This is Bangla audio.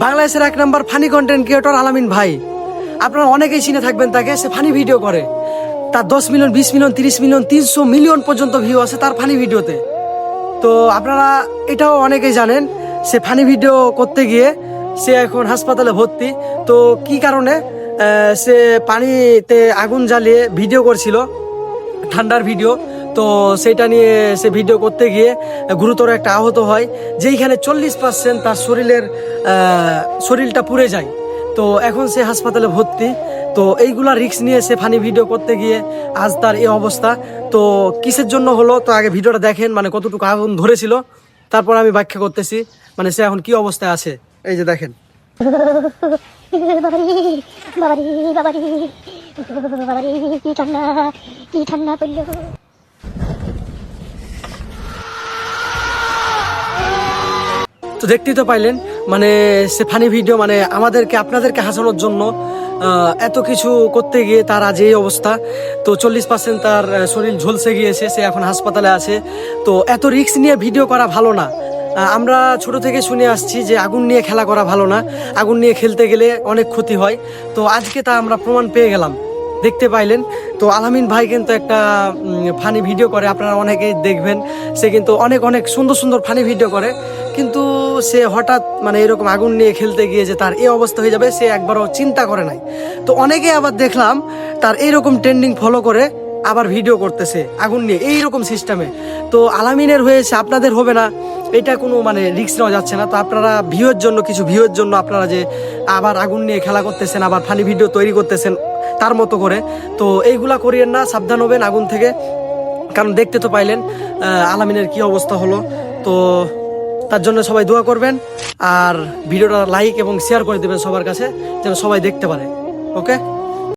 বাংলাদেশের 1 নম্বর ফানি কন্টেন্ট ক্রিয়েটর আলামিন ভাই। আপনারা অনেকেই চিনে থাকবেন তাকে, সে ফানি ভিডিও করে। তার 10 মিলিয়ন, 20 মিলিয়ন, 30 মিলিয়ন, 300 মিলিয়ন পর্যন্ত ভিউ আছে তার ফানি ভিডিওতে। তো আপনারা এটাও অনেকেই জানেন, সে ফানি ভিডিও করতে গিয়ে সে এখন হাসপাতালে ভর্তি। তো কি কারণে? সে পানিতে আগুন জ্বালিয়ে ভিডিও করছিল, ঠান্ডার ভিডিও। তো সেটা নিয়ে সে ভিডিও করতে গিয়ে গুরুতর একটা আহত হয়, যেইখানে 40% তার শরীরটা পুড়ে যায়। তো এখন সে হাসপাতালে ভর্তি। তো এইগুলা রিস্ক নিয়ে সে ফানি ভিডিও করতে গিয়ে আজ তার এই অবস্থা। তো কিসের জন্য হলো, তো আগে ভিডিওটা দেখেন, মানে কতটুকু আগুন ধরেছিল, তারপর আমি ব্যাখ্যা করতেছি মানে সে এখন কি অবস্থায় আছে। এই যে দেখেন। কি ঠান্ডা পড়লো। তো দেখতেই তো পাইলেন, মানে সে ফানি ভিডিও, মানে আমাদেরকে আপনাদেরকে হাসানোর জন্য এত কিছু করতে গিয়ে তার আজ এই অবস্থা। তো 40% তার শরীর ঝলসে গিয়েছে, সে এখন হাসপাতালে আছে। তো এত রিস্ক নিয়ে ভিডিও করা ভালো না। আমরা ছোট থেকে শুনে আসছি যে আগুন নিয়ে খেলা করা ভালো না, আগুন নিয়ে খেলতে গেলে অনেক ক্ষতি হয়। তো আজকে তা আমরা প্রমাণ পেয়ে গেলাম, দেখতে পাইলেন। তো আলামিন ভাই কিন্তু একটা ফানি ভিডিও করে, আপনারা অনেকেই দেখবেন। সে কিন্তু অনেক অনেক সুন্দর সুন্দর ফানি ভিডিও করে, কিন্তু সে হঠাৎ মানে এরকম আগুন নিয়ে খেলতে গিয়ে যে তার এই অবস্থা হয়ে যাবে সে একবারও চিন্তা করে নাই। তো অনেকে আবার দেখলাম তার এইরকম ট্রেন্ডিং ফলো করে আবার ভিডিও করতেছে আগুন নিয়ে এইরকম সিস্টেমে। তো আলামিনের হয়েছে, আপনাদের হবে না, এটা কোনো মানে রিস্ক নেওয়া যাচ্ছে না। তো আপনারা ভিউয়ের জন্য, কিছু ভিউয়ের জন্য আপনারা যে আবার আগুন নিয়ে খেলা করতেছেন, আবার ফানি ভিডিও তৈরি করতেছেন তার মতো করে, তো এইগুলা করিয়েন না, সাবধান হবেন আগুন থেকে। কারণ দেখতে তো পাইলেন আলামিনের কি অবস্থা হলো। তো তার জন্য সবাই দোয়া করবেন, আর ভিডিওটা লাইক এবং শেয়ার করে দেবেন সবার কাছে, যেন সবাই দেখতে পারে। ওকে।